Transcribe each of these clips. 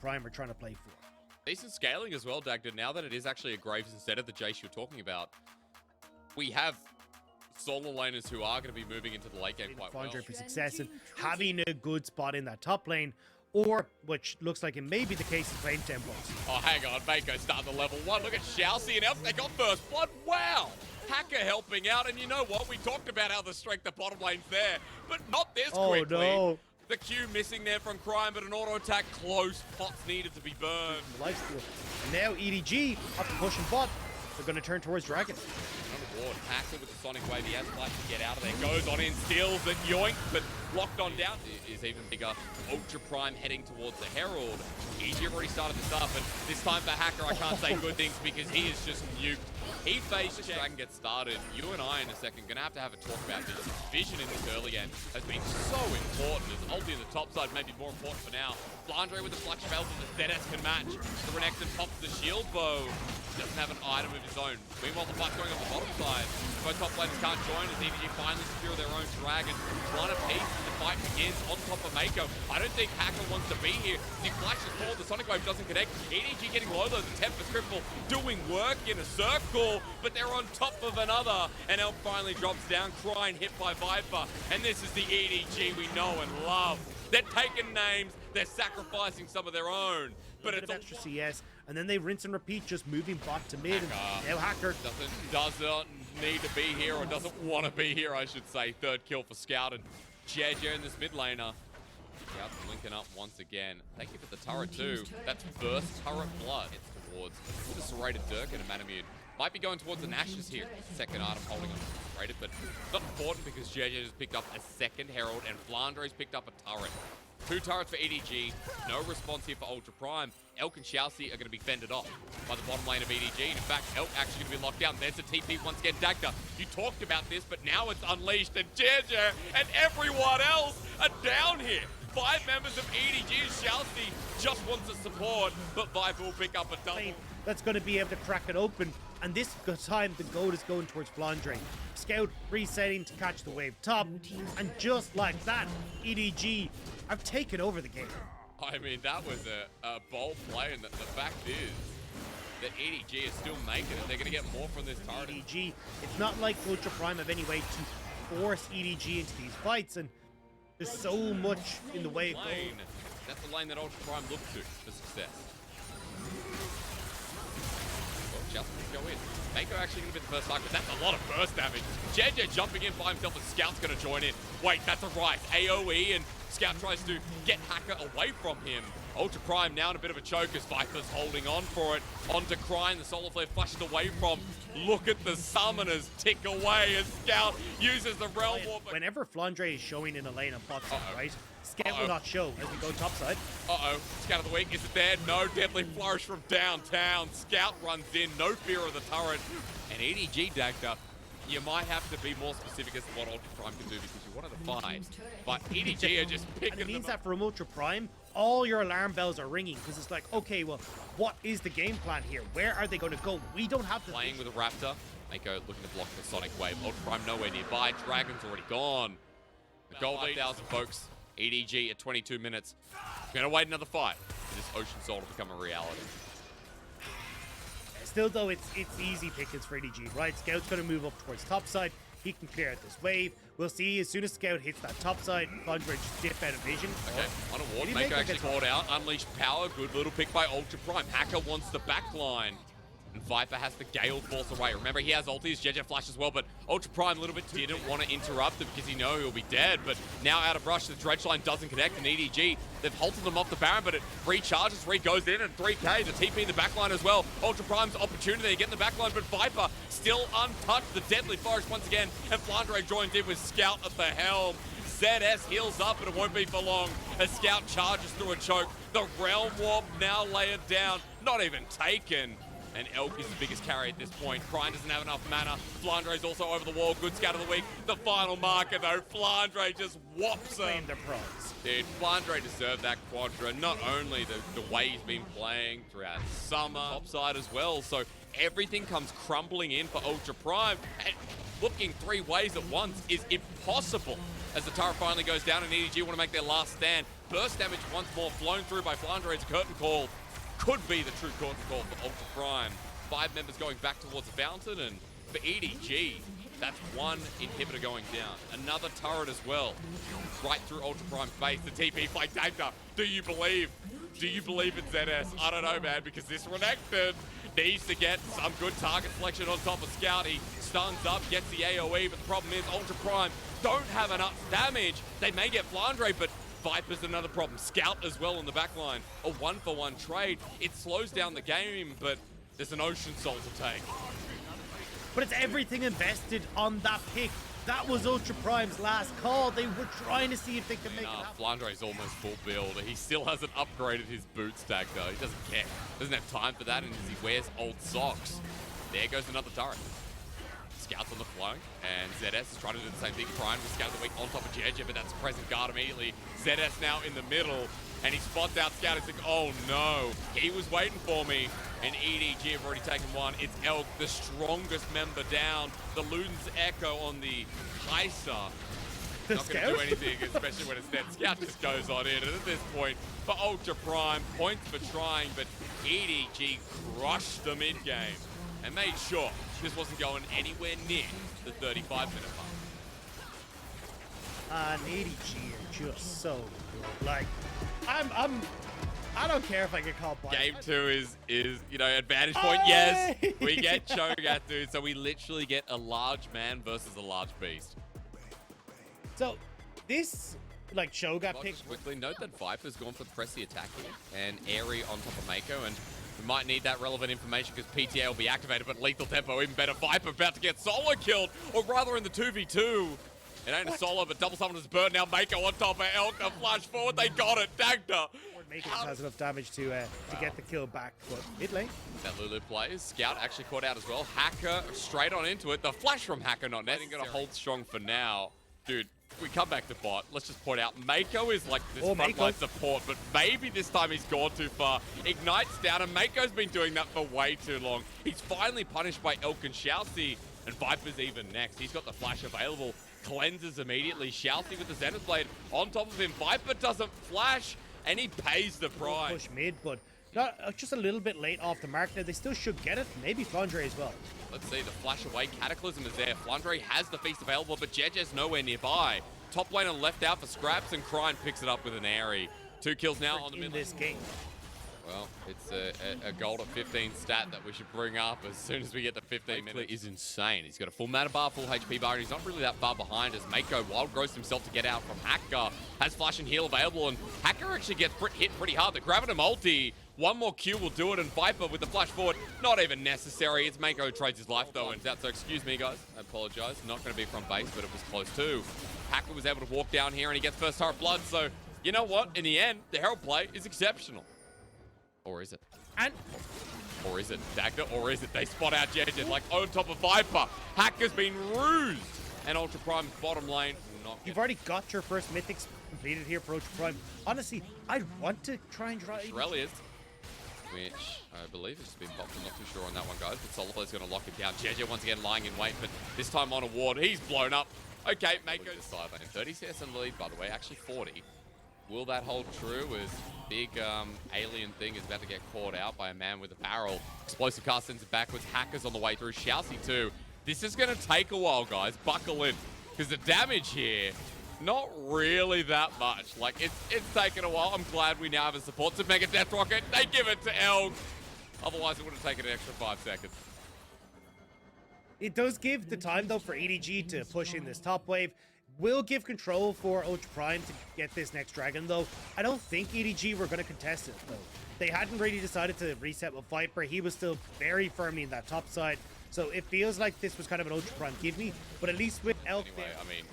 Prime are trying to play for. Decent scaling as well, Dagda. Now that it is actually a Graves instead of the Jace you're talking about, we have solo laners who are going to be moving into the late game quite well. For success and having a good spot in that top lane, or, which looks like it may be the case, is playing tempos. Oh, hang on. Mako starting the level 1. Look at Shalcy and Elf. They got first blood. Wow. Hacker helping out. And you know what? We talked about how the strength of bottom lane's there, but not this quickly. No. The Q missing there from Crime, but an auto attack close. Pots needed to be burned. Lifesteal. And now EDG up to pushing bot. They're going to turn towards Dragon. Ward. Hacker with the Sonic Wave. He has flash to get out of there. Goes on in, steals it, yoink, but locked on down is even bigger. Ultra Prime heading towards the Herald. EDG already started this up, and this time for Hacker, I can't say good things because he is just nuked. He faced Dragon gets started. You and I in a second going to have a talk about this. Vision in this early game has been so important. His ulti in the top side may be more important for now. Flandre with the flash spells that the ZS can match. The Renekton pops the shield bow. Doesn't have an item of his own. Meanwhile, the fight's going on the bottom side. Both top laners can't join as EDG finally secure their own Dragon. One apiece, the fight begins on top of Mako. I don't think Hacker wants to be here. He flashes forward, the Sonic Wave doesn't connect. EDG getting low though, the Tempest Cripple doing work in a circle, but they're on top of another. And Elk finally drops down, crying, hit by Viper. And this is the EDG we know and love. They're taking names, they're sacrificing some of their own. But it's extra CS, and then they rinse and repeat, just moving bot to mid. Now Hacker doesn't need to be here, or doesn't want to be here, I should say. Third kill for Scout, and JJ in this mid laner. Scout's linking up once again. Thank you for the turret too. That's first turret blood. It's towards the serrated Dirk and a Manamune. Might be going towards the Nashes here. Second item holding on to serrated, but it's not important because JJ just picked up a second Herald, and Flandre's picked up a turret. 2 turrets for EDG, no response here for Ultra Prime. Elk and Shalcy are going to be fended off by the bottom lane of EDG. In fact, Elk actually going to be locked down. There's the TP once again. Dagda, you talked about this, but now it's unleashed, and Jeja and everyone else are down here. 5 members of EDG and Shalcy just wants the support, but Viper will pick up a double. That's going to be able to crack it open, and this time the goat is going towards Flandre. Scout resetting to catch the wave top, and just like that, EDG have taken over the game. I mean, that was a bold play, and the fact is that EDG is still making it. They're going to get more from this turret. EDG, it's not like Ultra Prime have any way to force EDG into these fights, and there's so much in the way of lane. That's the lane that Ultra Prime looks to for success. Well, Chelsea can go in. Mako actually going to be the first target, but that's a lot of burst damage. JJ jumping in by himself, and Scout's going to join in. Wait, that's a right. AoE, and Scout tries to get Hacker away from him. Ultra Prime now in a bit of a choke as Viper's holding on for it. Onto Crime, the Solar Flare flashes away from. Look at the summoners tick away as Scout uses the Realm Warp. Whenever Flandre is showing in a lane on bot side, right? Scout will not show as we go top side. Scout of the week, is it there? No, deadly flourish from downtown. Scout runs in, no fear of the turret. And EDG Dagda, you might have to be more specific as to what Ultra Prime can do because you wanted to fight. But EDG are just picking them up. It means that from Ultra Prime, all your alarm bells are ringing because it's like, okay, well, what is the game plan here? Where are they going to go? We don't have the playing with a Raptor. Mako looking to block the Sonic Wave. Ultra Prime nowhere nearby. Dragon's already gone. The gold 8,000 folks. EDG at 22 minutes. We're going to wait another fight for this Ocean Soul to become a reality. Still, though, it's easy pickings for EDG, right? Scout's going to move up towards top side. He can clear out this wave. We'll see as soon as Scout hits that top side, Flandre just dip out of vision. Okay, on a ward. Mako actually called out. Unleash power. Good little pick by Ultra Prime. Hacker wants the backline. And Viper has the Gale Force away. Remember, he has ultis, JJ Flash as well, but Ultra Prime a little bit didn't want to interrupt it because he know he'll be dead. But now out of rush, the Dredge line doesn't connect, and EDG, they've halted them off the Baron, but it recharges, goes in, and 3k, the TP in the backline as well. Ultra Prime's opportunity to get in the backline, but Viper still untouched. The Deadly Forest once again, and Flandre joins in with Scout at the helm. ZS heals up, but it won't be for long as Scout charges through a choke. The Realm Warp now layered down, not even taken. And Elk is the biggest carry at this point. Crime doesn't have enough mana. Flandre's also over the wall. Good Scout of the week. The final marker, though. Flandre just whops him. Dude, Flandre deserved that quadra. Not only the way he's been playing throughout summer, topside as well. So everything comes crumbling in for Ultra Prime. And looking 3 ways at once is impossible. As the turret finally goes down and EDG want to make their last stand. burst damage once more flown through by Flandre's curtain call. Could be the true curtain call for Ultra Prime. 5 members going back towards the fountain, and for EDG, that's 1 inhibitor going down. Another turret as well. Right through Ultra Prime's base. The TP flank Dagda. Do you believe? Do you believe in ZS? I don't know, man, because this Renekton needs to get some good target selection on top of Scout. He stuns up, gets the AoE, but the problem is Ultra Prime don't have enough damage. They may get Flandre, but Viper's another problem. Scout as well on the back line. A 1-for-1 trade. It slows down the game, but there's an Ocean Soul to take. But it's everything invested on that pick. That was Ultra Prime's last call. They were trying to see if they could make it happen. Flandre's almost full build. He still hasn't upgraded his boot stack though. He doesn't care. Doesn't have time for that, and he wears old socks. There goes another turret. Scouts on the flank, and ZS is trying to do the same thing. Prime with Scout of the Week on top of JJ, but that's present guard immediately. ZS now in the middle, and he spots out Scout. He's like, oh no, he was waiting for me. And EDG have already taken 1. It's Elk, the strongest member down. The Luden's Echo on the Heisa. Not going to do anything, especially when it's dead. Scout just goes on in. And at this point, for Ultra Prime, points for trying, but EDG crushed the mid-game and made sure this wasn't going anywhere near the 35-minute mark. And EDG are just so good. Like, I don't care if I get called blind. Game 2 is you know, advantage point. Yes, we get Cho'Gath, so we literally get a large man versus a large beast. So this, like, Cho'Gath pick. Just quickly note that Viper's gone for press the attack here, and Airy on top of Mako, and we might need that relevant information because PTA will be activated, but lethal tempo even better. Viper about to get solo killed, or rather in the 2v2. It ain't a solo, but double summoners burn now. Mako on top of Elk, a flash forward, they got it. Dagda. Mako has enough damage to get the kill back, but mid lane. That Lulu plays. Scout actually caught out as well. Hacker straight on into it. The flash from Hacker not netting. Gonna hold strong for now. Dude, we come back to bot. Let's just point out, Mako is like this frontline support, but maybe this time he's gone too far. Ignite's down, and Mako's been doing that for way too long. He's finally punished by Elk and Shoutzy, and Viper's even next. He's got the flash available. Cleanses immediately. Shoutzy with the Zenith Blade on top of him. Viper doesn't flash, and he pays the price. Push mid, but not just a little bit late off the mark. Now they still should get it. Maybe Flandre as well. Let's see, the flash away. Cataclysm is there. Flandre has the feast available, but Jeje's nowhere nearby. Top laner left out for scraps, and Krine picks it up with an Airy. 2 kills now on the mid. In this game. Well, it's a gold of 15 stat that we should bring up as soon as we get the 15 minutes. Is insane. He's got a full mana bar, full HP bar, and he's not really that far behind as Mako wild growths himself to get out from Hacker. Has flash and heal available, and Hacker actually gets hit pretty hard. The Gravitum ulti, 1 more Q will do it, and Viper with the flash forward, not even necessary. It's Mako who trades his life though, and so excuse me guys, I apologize. Not going to be from base, but it was close too. Hacker was able to walk down here, and he gets first turret blood, so you know what? In the end, the Herald play is exceptional. Or is it? Or is it Dagda? Or is it they spot out JJ like on top of Viper? Hacker's been rused. And Ultra Prime's bottom lane will not get. You've already got your first mythics completed here for Ultra Prime. Honestly, I'd want to try and try. Shirelli is. Which I believe has been popped. I'm not too sure on that one, guys. But Soloplay's going to lock it down. JJ once again lying in wait, but this time on a ward. He's blown up. Okay, Mako to sideline. 30 CS in the lead, by the way. Actually 40. Will that hold true as big alien thing is about to get caught out by a man with a barrel? Explosive cast sends it backwards. Hackers on the way through. Shoutzy too. This is going to take a while, guys. Buckle in. Because the damage here, not really that much. Like, it's taken a while. I'm glad we now have a support to Mega Death Rocket. They give it to Elk. Otherwise, it would have taken an extra 5 seconds. It does give the time, though, for EDG to push in this top wave. Will give control for Ultra Prime to get this next dragon, though. I don't think EDG were going to contest it, though. They hadn't really decided to reset with Viper. He was still very firmly in that top side. So it feels like this was kind of an Ultra Prime give me, but at least with Elk anyway, I mean,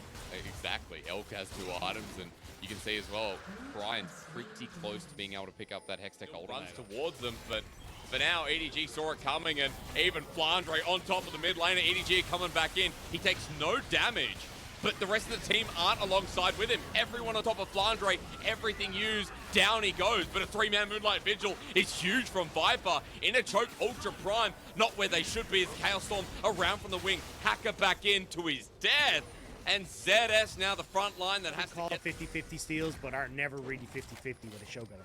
exactly. Elk has 2 items, and you can see as well, Brian's pretty close to being able to pick up that Hextech ult. Runs towards them, but for now, EDG saw it coming, and even Flandre on top of the mid laner. EDG coming back in. He takes no damage. But the rest of the team aren't alongside with him. Everyone on top of Flandre, everything used, down he goes. But a 3-man Moonlight Vigil is huge from Viper. In a choke, Ultra Prime, not where they should be as Chaos Storm around from the wing. Hacker back in to his death. And ZS now the front line that has to Call get 50-50 steals, but are never really 50-50 with a Shogun.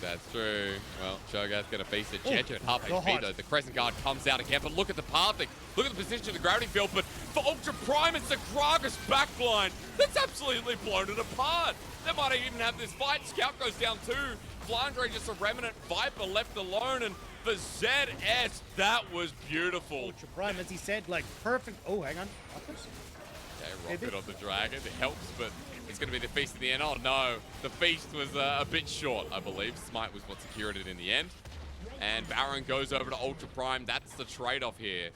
That's true. Well, Shogun's going to face it. Jeju at half go HP hard. though. The Crescent Guard comes out again, but look at the pathing. Look at the position of the gravity field. But for Ultra Prime, it's the Gragas backline that's absolutely blown it apart. They might even have this fight. Scout goes down too. Flandre just a remnant. Viper left alone. And for ZS, that was beautiful. Ultra Prime, as he said, like perfect. Oh, hang on. Okay, rocket on the dragon. It helps, but it's going to be the feast in the end. Oh no, the feast was a bit short, I believe. Smite was what secured it in the end. And Baron goes over to Ultra Prime. That's the trade-off here,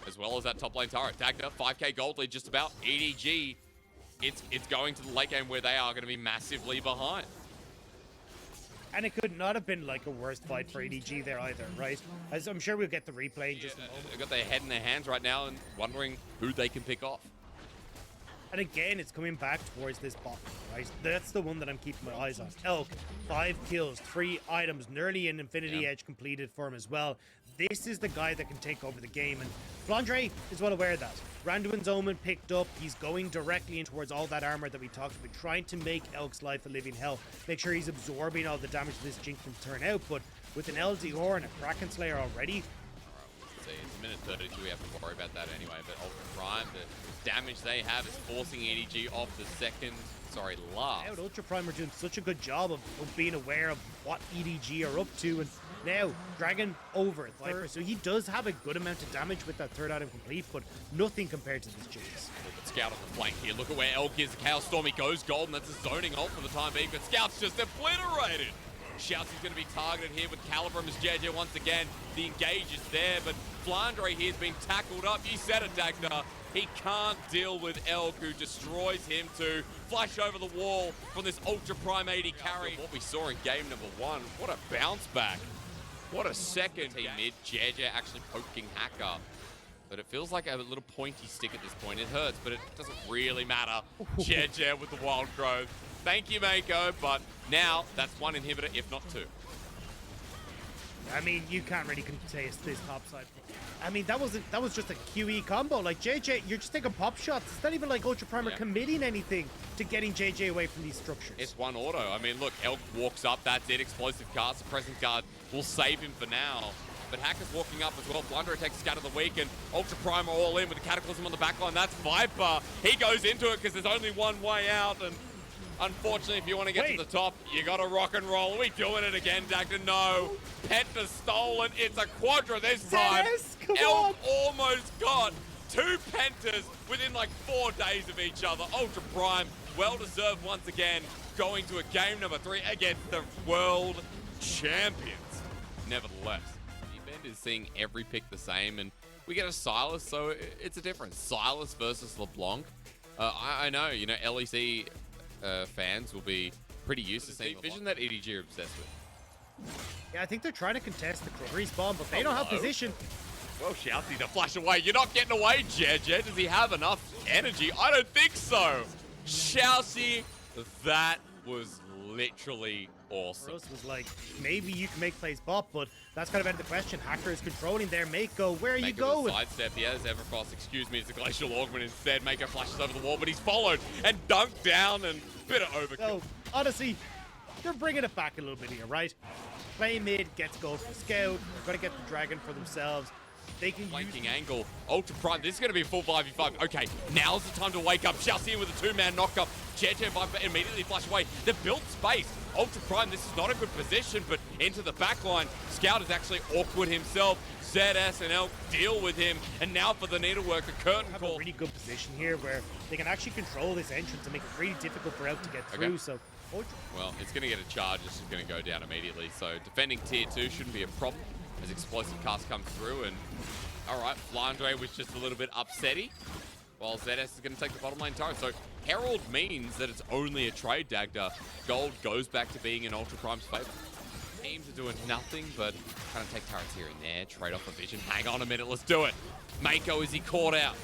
as well as that top lane turret. Dagda, 5k gold lead just about. EDG, it's going to the late game where they are going to be massively behind. And it could not have been like a worst fight for EDG there either, right? As I'm sure we'll get the replay in just a moment. They've got their head in their hands right now and wondering who they can pick off. And again, it's coming back towards this bot, right? That's the one that I'm keeping my eyes on. Elk, 5 kills, 3 items, nearly an Infinity Edge completed for him as well. This is the guy that can take over the game, and Flandre is well aware of that. Randuin's Omen picked up. He's going directly in towards all that armor that we talked about, trying to make Elk's life a living hell. Make sure he's absorbing all the damage this Jinx can turn out, but with an LDR and a Kraken Slayer already, It's a minute 32, we have to worry about that anyway, but Ultra Prime, the damage they have is forcing EDG off the last. now Ultra Prime are doing such a good job of being aware of what EDG are up to, and now Dragon over Viper, so he does have a good amount of damage with that third item complete, but nothing compared to this Jinx. Scout on the flank here, look at where Elk is, Chaos Storm, he goes golden, that's a zoning ult for the time being, but Scout's just obliterated. Shouts he's going to be targeted here with Calibrum as JJ once again. The engage is there, but Flandre here has been tackled up. You said it, Dagda. He can't deal with Elk, who destroys him too. Flash over the wall from this Ultra Prime 80 carry. What we saw in game number 1, what a bounce back. What a second. Team mid, JJ actually poking Hacker. But it feels like a little pointy stick at this point. It hurts, but it doesn't really matter. JJ with the wild growth. Thank you, Mako, but now that's 1 inhibitor, if not 2. I mean, you can't really contest this top side. I mean, that was just a QE combo. Like, JJ, you're just taking pop shots. It's not even like Ultra Prime are committing anything to getting JJ away from these structures. It's 1 auto. I mean, look, Elk walks up, that's it. Explosive cast, the Present Guard will save him for now. But Hacker's walking up as well. Flandre takes Scat of the week, and Ultra Prime are all in with the Cataclysm on the backline. That's Viper. He goes into it because there's only one way out, and unfortunately, if you want to get to the top, you got to rock and roll. Are we doing it again, Dagda? No. Penta stolen. It's a Quadra this time. Yes, come Elk on. almost got 2 Pentas within like 4 days of each other. Ultra Prime, well-deserved once again, going to a game number 3 against the world champions. Nevertheless, the event is seeing every pick the same, and we get a Silas, so it's a difference. Silas versus LeBlanc. I know, you know, LEC fans will be pretty used to seeing vision that EDG are obsessed with. Yeah, I think they're trying to contest the respawn, but they don't have position. Well, Shouty to flash away. You're not getting away, JJ. Does he have enough energy? I don't think so. Shouty, that was literally awesome. Rose was like, maybe you can make plays bot, but that's kind of out of the question. Hacker is controlling there. Mako, where are you going? Sidestep, he has Everfrost. Excuse me, it's a Glacial Augment instead. Mako flashes over the wall, but he's followed and dunked down, and bit of overkill. So, honestly, they're bringing it back a little bit here, right? Play mid, gets gold for Scout. They're going to get the Dragon for themselves. They can flanking angle. Ultra Prime, this is going to be a full 5v5. Okay, now's the time to wake up. Chelsea with a 2-man knock-up. JJ and Viper immediately flash away. They've built space. Ultra Prime, this is not a good position, but into the backline. Scout is actually awkward himself. ZS and Elk deal with him. And now for the needlework, the curtain have call. A really good position here where they can actually control this entrance and make it really difficult for Elk to get through. Okay. So, well, it's going to get a charge. It's just going to go down immediately. So defending tier 2 shouldn't be a problem as explosive cast comes through. And all right, Flandre was just a little bit upsetty, while ZS is going to take the bottom lane turret. So Herald means that it's only a trade, Dagda. Gold goes back to being in Ultra Prime's favor. Teams are doing nothing but kind of take turrets here and there, trade off a vision. Hang on a minute, let's do it. Mako, is he caught out?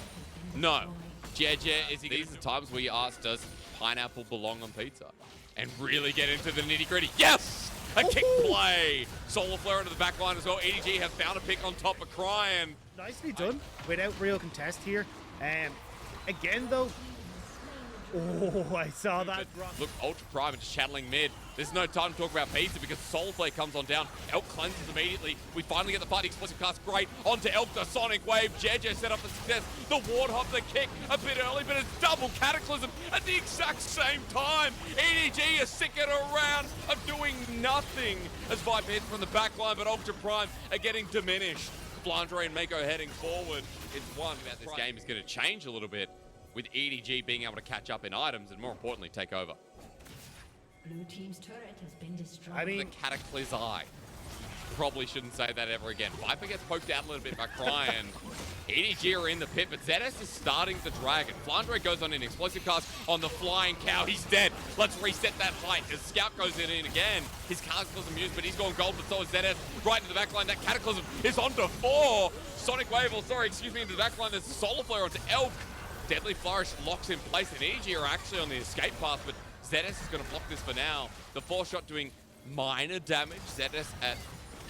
No. JJ, is he? These are times where you ask, does pineapple belong on pizza? And really get into the nitty-gritty. Yes! A kick play! Solar Flare into the back line as well. EDG have found a pick on top of Cryan. nicely done without real contest here. Again, though, Oh, I saw that. But look, Ultra Prime just channeling mid. There's no time to talk about Pizza because Soulflare comes on down. Elk cleanses immediately. We finally get the fight. Explosive cast great onto Elk. The Sonic Wave. JJ set up the success. The Warthog, the kick a bit early, but it's double Cataclysm at the exact same time. EDG is sicking around of doing nothing as Viper hits from the back line, but Ultra Prime are getting diminished. Flandre and Mako heading forward. It's one that this game is going to change a little bit, with EDG being able to catch up in items and more importantly take over. Blue team's turret has been destroyed. I mean, The Cataclysm. Probably shouldn't say that ever again. Viper gets poked out a little bit by Cryan. EDG are in the pit, but ZS is starting to drag it. Flandre goes on an explosive cast on the flying cow. He's dead. Let's reset that height as Scout goes in again. His Cataclysm used, but he's gone gold, but so is ZS. Right into the back line. That Cataclysm is onto 4. Sonic Wave, into the back line. There's Solar Flare onto Elk. Deadly Flourish locks in place, and EDG are actually on the escape path, but ZS is going to block this for now. The 4-shot doing minor damage. ZS at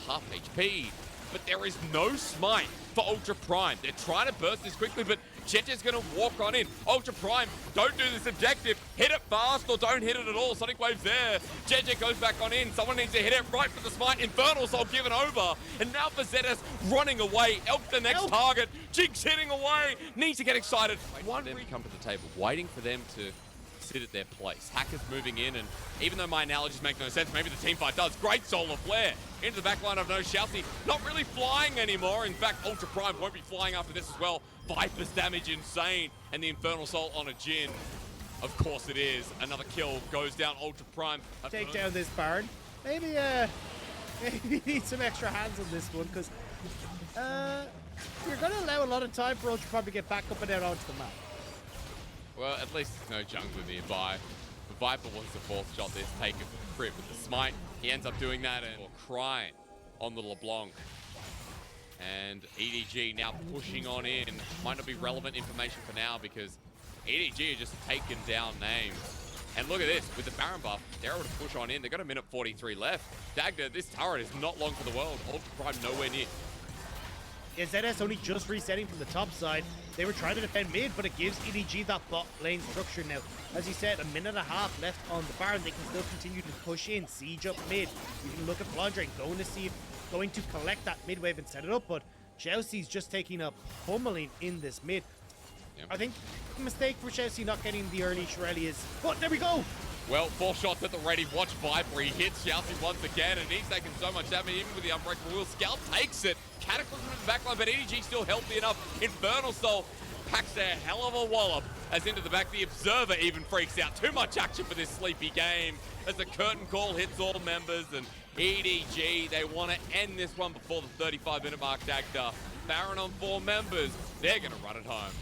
half HP, but there is no smite for Ultra Prime. They're trying to burst this quickly, but JJ's going to walk on in. Ultra Prime, don't do this objective. Hit it fast or don't hit it at all. Sonic Wave's there. JJ goes back on in. Someone needs to hit it right for the smite. Infernal Soul given over. And now for ZS running away. Elk the next target. Jinx hitting away. Needs to get excited. One for them to come to the table. Waiting for them to sit at their place. Hackers moving in, and even though my analogies make no sense, maybe the team fight does. Great Solar Flare into the back line of No Shouty. Not really flying anymore. In fact, Ultra Prime won't be flying after this as well. Viper's damage insane, and the Infernal Soul on a Jin. Of course it is. Another kill goes down Ultra Prime. Take down this Baron. Maybe maybe need some extra hands on this one, because you're going to allow a lot of time for Ultra Prime to get back up and out onto the map. Well, at least there's no jungler nearby. The Viper wants the 4th shot this, take it for the crit with the smite. He ends up doing that and crying on the LeBlanc. And EDG now pushing on in. Might not be relevant information for now because EDG are just taking down names. And look at this, with the Baron buff, they're able to push on in. They've got 1:43 left. Dagda, this turret is not long for the world. Ultra Prime nowhere near. Yeah, ZS only just resetting from the top side. They were trying to defend mid, but it gives EDG that bot lane structure now. As you said, 1.5 minutes left on the Baron. They can still continue to push in, siege up mid. You can look at Flandre going to collect that mid wave and set it up, but Chelsea's just taking a pummeling in this mid. Yep. I think the mistake for Chelsea not getting the early Shirelli is... Oh, there we go! Well, 4 shots at the ready. Watch Viper. He hits Chelsea once again, and he's taking so much damage, even with the Unbreakable Will. Scout takes it. Cataclysm in the backline, but EDG still healthy enough. Infernal Soul packs a hell of a wallop as into the back. The Observer even freaks out. Too much action for this sleepy game as the curtain call hits all members, and EDG, they want to end this one before the 35-minute mark. Dagda, Baron on 4 members. They're going to run it home.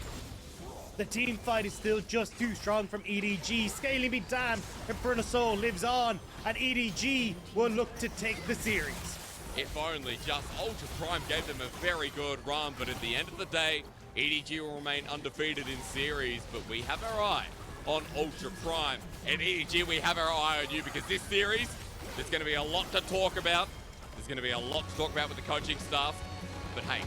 The team fight is still just too strong from EDG. Scaling be damned, Infernal Soul lives on, and EDG will look to take the series. If only just Ultra Prime gave them a very good run, but at the end of the day, EDG will remain undefeated in series, but we have our eye on Ultra Prime. And EDG, we have our eye on you, because this series, there's going to be a lot to talk about. There's going to be a lot to talk about with the coaching staff. But hey,